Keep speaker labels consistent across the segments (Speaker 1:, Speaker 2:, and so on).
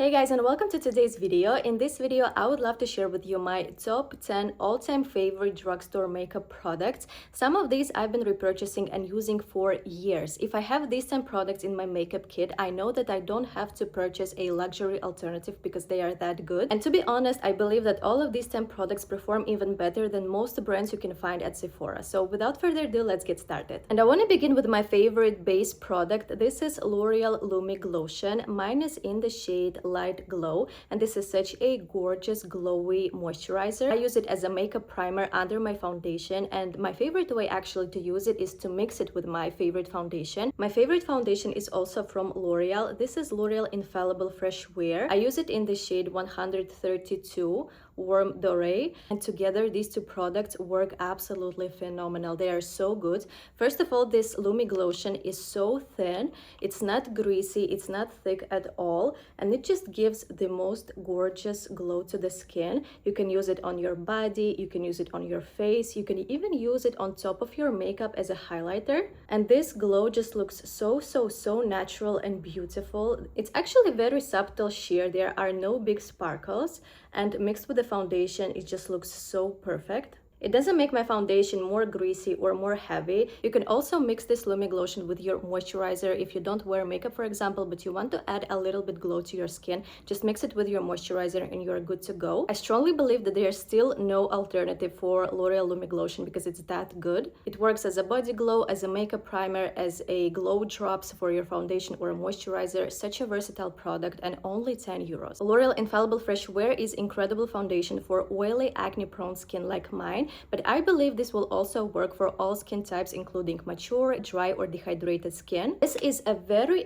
Speaker 1: Hey guys, and welcome to today's video. In this video, I would love to share with you my top 10 all-time favorite drugstore makeup products. Some of these I've been repurchasing and using for years. If I have these 10 products in my makeup kit, I know that I don't have to purchase a luxury alternative because they are that good. And to be honest, I believe that all of these 10 products perform even better than most brands you can find at Sephora. So without further ado, let's get started. And I want to begin with my favorite base product. This is L'Oreal Lumi Glotion. Mine is in the shade Light Glow, and this is such a gorgeous glowy moisturizer. I use it as a makeup primer under my foundation, and my favorite way actually to use it is to mix it with my favorite foundation. My favorite foundation is also from L'Oreal. This is L'Oreal Infallible Fresh Wear. I use it in the shade 132 Warm Doré, and together these two products work absolutely phenomenal. They are so good. First of all, this Lumi Glotion is so thin, it's not greasy, it's not thick at all, and it just gives the most gorgeous glow to the skin. You can use it on your body, you can use it on your face, you can even use it on top of your makeup as a highlighter, and this glow just looks so natural and beautiful. It's actually very subtle sheer, there are no big sparkles, and mixed with the foundation it just looks so perfect. It doesn't make my foundation more greasy or more heavy. You can also mix this Lumi Glotion with your moisturizer. If you don't wear makeup, for example, but you want to add a little bit glow to your skin, just mix it with your moisturizer and you're good to go. I strongly believe that there's still no alternative for L'Oreal Lumi Glotion because it's that good. It works as a body glow, as a makeup primer, as a glow drops for your foundation or a moisturizer. Such a versatile product, and only 10 euros. L'Oreal Infallible Fresh Wear is incredible foundation for oily, acne-prone skin like mine. But I believe this will also work for all skin types, including mature, dry, or dehydrated skin. This is a very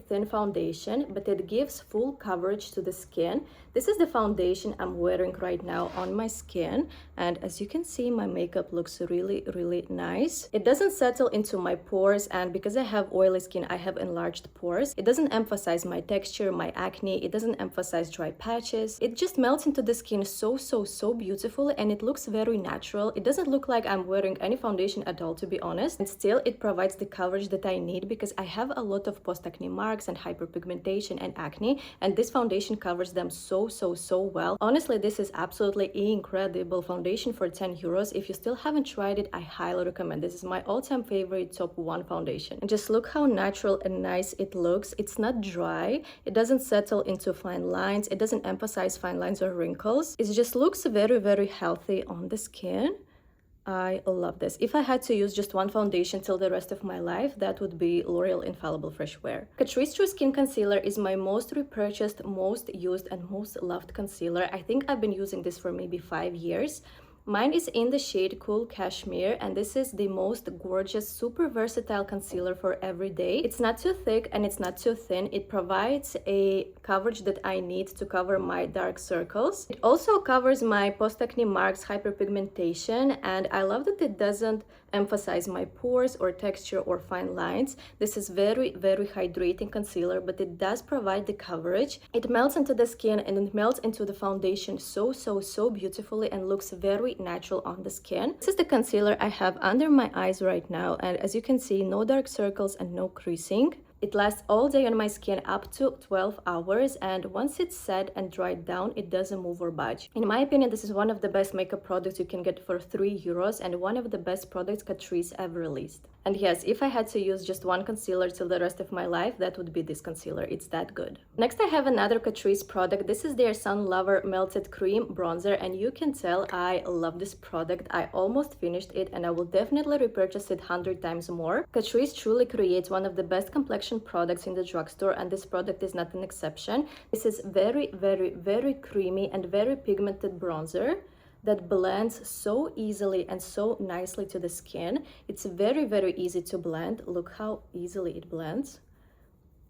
Speaker 1: thin foundation, but it gives full coverage to the skin. This is the foundation I'm wearing right now on my skin, and as you can see, my makeup looks really nice. It doesn't settle into my pores, and because I have oily skin, I have enlarged pores. It doesn't emphasize my texture, my acne. It doesn't emphasize dry patches. It just melts into the skin so beautifully, and it looks very natural. It doesn't look like I'm wearing any foundation at all, to be honest, and still it provides the coverage that I need because I have a lot of post-acne marks and hyperpigmentation and acne, and this foundation covers them so well. Honestly, this is absolutely incredible foundation for 10 euros. If you still haven't tried it, I highly recommend. This is my all-time favorite top 1 foundation. And just look how natural and nice it looks. It's not dry, it doesn't settle into fine lines, it doesn't emphasize fine lines or wrinkles. It just looks very healthy on the skin. I love this. If I had to use just one foundation till the rest of my life, that would be L'Oreal Infallible Fresh Wear. Catrice True Skin Concealer is my most repurchased, most used, and most loved concealer. I think I've been using this for maybe 5 years. Mine is in the shade Cool Cashmere, and this is the most gorgeous, super versatile concealer for every day. It's not too thick and it's not too thin. It provides a coverage that I need to cover my dark circles. It also covers my post-acne marks, hyperpigmentation, and I love that it doesn't emphasize my pores or texture or fine lines. This is very hydrating concealer, but it does provide the coverage. It melts into the skin and it melts into the foundation so beautifully and looks very natural on the skin. This is the concealer I have under my eyes right now, and as you can see, no dark circles and no creasing. It lasts all day on my skin, up to 12 hours, and once it's set and dried down, it doesn't move or budge. In my opinion, this is one of the best makeup products you can get for 3 euros and one of the best products Catrice ever released. And yes, if I had to use just one concealer till the rest of my life, that would be this concealer. It's that good. Next, I have another Catrice product. This is their Sun Lover Melted Cream Bronzer, and you can tell I love this product. I almost finished it, and I will definitely repurchase it 100 times more. Catrice truly creates one of the best complexion products in the drugstore, and this product is not an exception. This is very creamy and very pigmented bronzer that blends so easily and so nicely to the skin. It's very easy to blend. Look how easily it blends.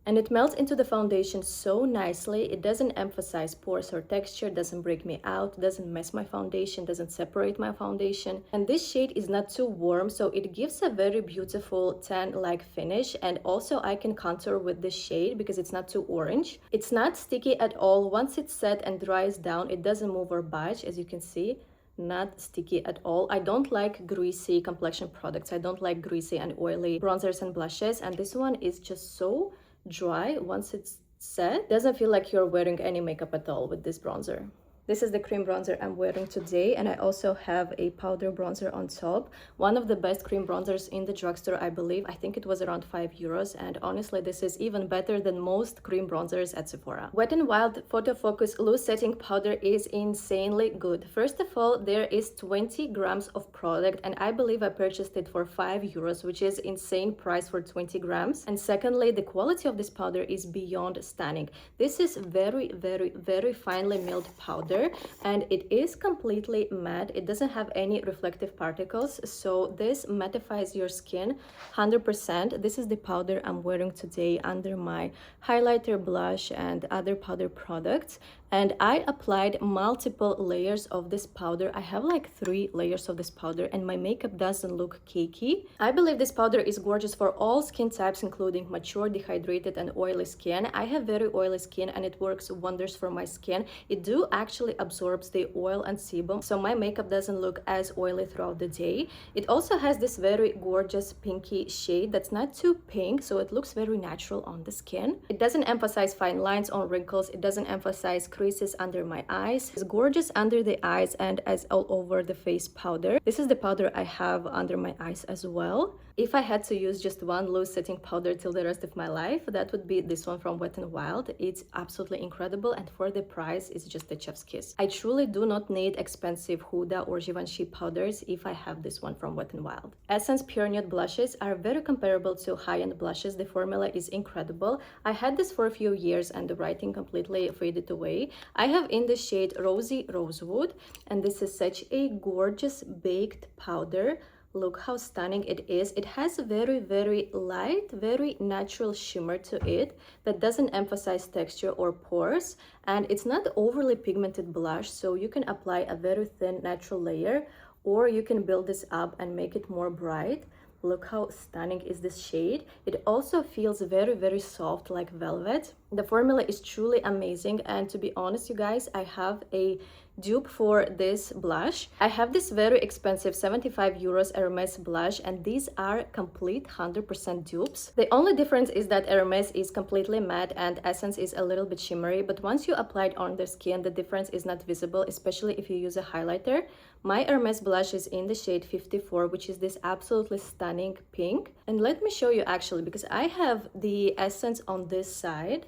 Speaker 1: And it melts into the foundation so nicely. It doesn't emphasize pores or texture, doesn't break me out, doesn't mess my foundation, doesn't separate my foundation. And this shade is not too warm, so it gives a very beautiful tan-like finish. And also I can contour with this shade because it's not too orange. It's not sticky at all. Once it's set and dries down, it doesn't move or budge, as you can see. Not sticky at all. I don't like greasy complexion products. I don't like greasy and oily bronzers and blushes, and this one is just so dry. Once it's set. Doesn't feel like you're wearing any makeup at all with this bronzer. This is the cream bronzer I'm wearing today, and I also have a powder bronzer on top. One of the best cream bronzers in the drugstore, I believe. I think it was around €5, and honestly, this is even better than most cream bronzers at Sephora. Wet n Wild Photofocus Loose Setting Powder is insanely good. First of all, there is 20 grams of product, and I believe I purchased it for €5, which is insane price for 20 grams. And secondly, the quality of this powder is beyond stunning. This is very finely milled powder, and it is completely matte. It doesn't have any reflective particles, so this mattifies your skin 100%. This is the powder I'm wearing today under my highlighter, blush, and other powder products, and I applied multiple layers of this powder. I have like 3 layers of this powder, and my makeup doesn't look cakey. I believe this powder is gorgeous for all skin types, including mature, dehydrated, and oily skin. I have very oily skin, and it works wonders for my skin. It do actually absorbs the oil and sebum, so my makeup doesn't look as oily throughout the day. It also has this very gorgeous pinky shade that's not too pink, so it looks very natural on the skin. It doesn't emphasize fine lines or wrinkles. It doesn't emphasize creases under my eyes. It's gorgeous under the eyes and as all over the face powder. This is the powder I have under my eyes as well. If I had to use just one loose setting powder till the rest of my life, that would be this one from Wet n Wild. It's absolutely incredible, and for the price, it's just a chef's kiss. I truly do not need expensive Huda or Givenchy powders if I have this one from Wet n Wild. Essence Pure Nude blushes are very comparable to high-end blushes. The formula is incredible. I had this for a few years, and the writing completely faded away. I have in the shade Rosy Rosewood, and this is such a gorgeous baked powder. Look how stunning it is. It has a very light, very natural shimmer to it that doesn't emphasize texture or pores, and it's not overly pigmented blush, so you can apply a very thin natural layer, or you can build this up and make it more bright. Look how stunning is this shade. It also feels very soft, like velvet. The formula is truly amazing, and to be honest, you guys, I have a dupe for this blush. I have this very expensive €75 Hermes blush, and these are complete 100% dupes. The only difference is that Hermes is completely matte and Essence is a little bit shimmery, but once you apply it on the skin, the difference is not visible, especially if you use a highlighter. My Hermes blush is in the shade 54, which is this absolutely stunning pink. And let me show you actually, because I have the Essence on this side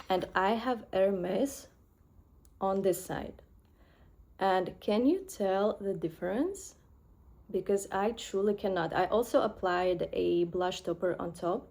Speaker 1: and I have Hermes on this side. And can you tell the difference? Because I truly cannot. I also applied a blush topper on top,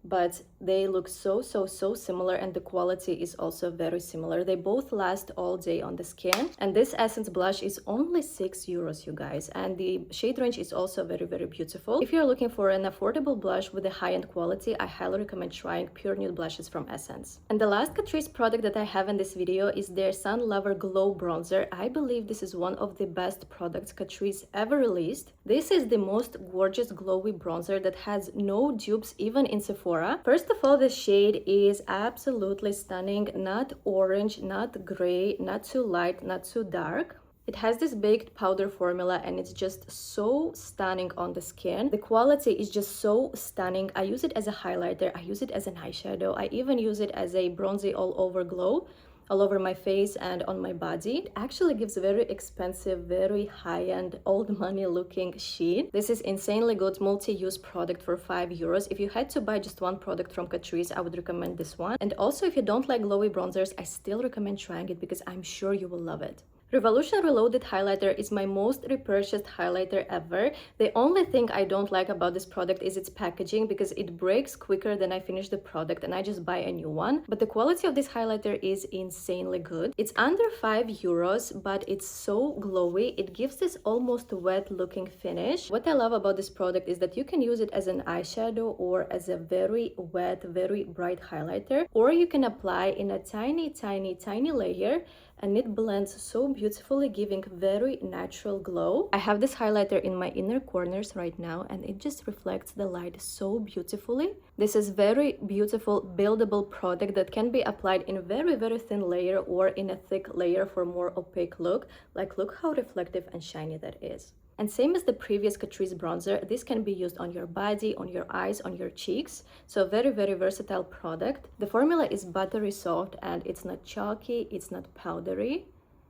Speaker 1: but they look so similar, and the quality is also very similar. They both last all day on the skin, and this Essence blush is only €6, you guys, and the shade range is also very beautiful. If you're looking for an affordable blush with a high-end quality, I highly recommend trying Pure Nude blushes from Essence. And the last Catrice product that I have in this video is their Sun Lover Glow Bronzer. I believe this is one of the best products Catrice ever released. This is the most gorgeous glowy bronzer that has no dupes even in Sephora. First of all, the shade is absolutely stunning. Not orange, not gray, not too light, not too dark. It has this baked powder formula, and it's just so stunning on the skin. The quality is just so stunning. I use it as a highlighter, I use it as an eyeshadow, I even use it as a bronzy all over glow, all over my face and on my body. It actually gives a very expensive, very high-end, old money looking sheen. This is insanely good multi-use product for €5. If you had to buy just one product from Catrice, I would recommend this one. And also, if you don't like glowy bronzers, I still recommend trying it because I'm sure you will love it. Revolution Reloaded Highlighter is my most repurchased highlighter ever. The only thing I don't like about this product is its packaging, because it breaks quicker than I finish the product and I just buy a new one. But the quality of this highlighter is insanely good. It's under €5, but it's so glowy. It gives this almost wet looking finish. What I love about this product is that you can use it as an eyeshadow or as a very wet, very bright highlighter, or you can apply in a tiny layer, and it blends so beautifully, giving very natural glow. I have this highlighter in my inner corners right now, and it just reflects the light so beautifully. This is very beautiful buildable product that can be applied in a very thin layer or in a thick layer for more opaque look. Like, look how reflective and shiny that is. And same as the previous Catrice bronzer, this can be used on your body, on your eyes, on your cheeks. So very, very versatile product. The formula is buttery soft and it's not chalky, it's not powdery.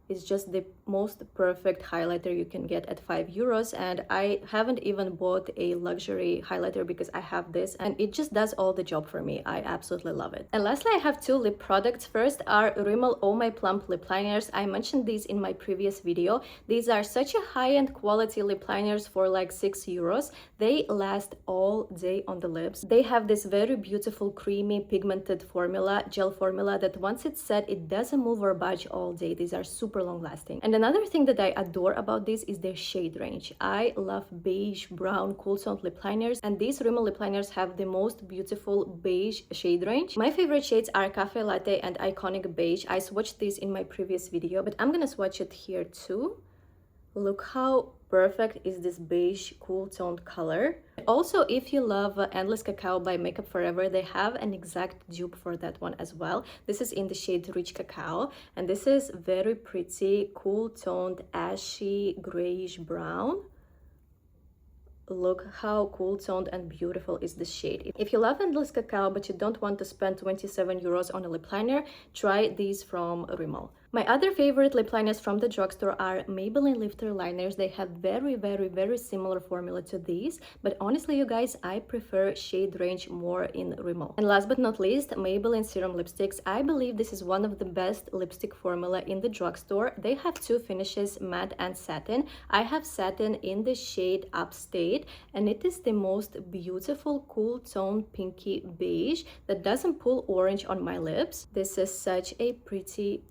Speaker 1: It's just the most perfect highlighter you can get at €5. And I haven't even bought a luxury highlighter because I have this and it just does all the job for me. I absolutely love it. And lastly, I have two lip products. First are Rimmel Oh My Plump lip liners. I mentioned these in my previous video. These are such a high-end quality lip liners for like €6. They last all day on the lips. They have this very beautiful creamy pigmented formula, gel formula, that once it's set, it doesn't move or budge all day. These are super long lasting. And another thing that I adore about this is their shade range. I love beige, brown, cool toned lip liners, and these Rimmel lip liners have the most beautiful beige shade range. My favorite shades are Cafe Latte and Iconic Beige. I swatched these in my previous video, but I'm gonna swatch it here too. Look how perfect is this beige cool toned color. Also, if you love Endless Cacao by Makeup Forever, they have an exact dupe for that one as well. This is in the shade Rich Cacao, and this is very pretty cool toned ashy grayish brown. Look how cool toned and beautiful is this shade. If you love Endless Cacao but you don't want to spend €27 on a lip liner, try these from Rimmel. My other favorite lip liners from the drugstore are Maybelline Lifter Liners. They have very, very, very similar formula to these, but honestly, you guys, I prefer shade range more in Rimmel. And last but not least, Maybelline Serum Lipsticks. I believe this is one of the best lipstick formula in the drugstore. They have two finishes, matte and satin. I have satin in the shade Upstate, and it is the most beautiful cool tone pinky beige that doesn't pull orange on my lips. This is such a pretty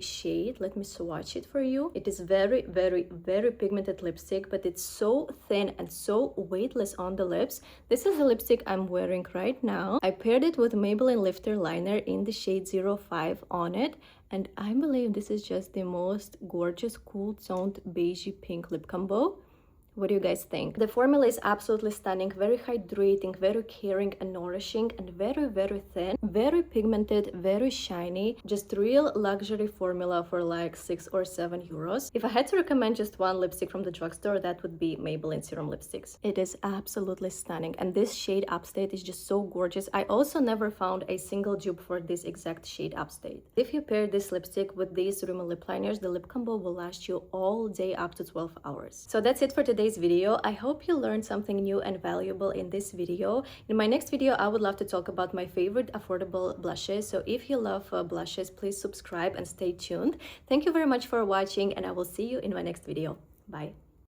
Speaker 1: shade. Let me swatch it for you. It is very, very, very pigmented lipstick, but it's so thin and so weightless on the lips. This is the lipstick I'm wearing right now. I paired it with Maybelline Lifter Liner in the shade 05 on it, and I believe this is just the most gorgeous cool toned beigey pink lip combo. What do you guys think? The formula is absolutely stunning, very hydrating, very caring and nourishing, and very, very thin, very pigmented, very shiny, just real luxury formula for like €6 or €7. If I had to recommend just one lipstick from the drugstore, that would be Maybelline Serum Lipsticks. It is absolutely stunning, and this shade Upstate is just so gorgeous. I also never found a single dupe for this exact shade Upstate. If you pair this lipstick with these Rimmel lip liners, the lip combo will last you all day up to 12 hours. So that's it for today's video. I hope you learned something new and valuable in this video. In my next video, I would love to talk about my favorite affordable blushes. So if you love blushes, please subscribe and stay tuned. Thank you very much for watching, and I will see you in my next video. Bye.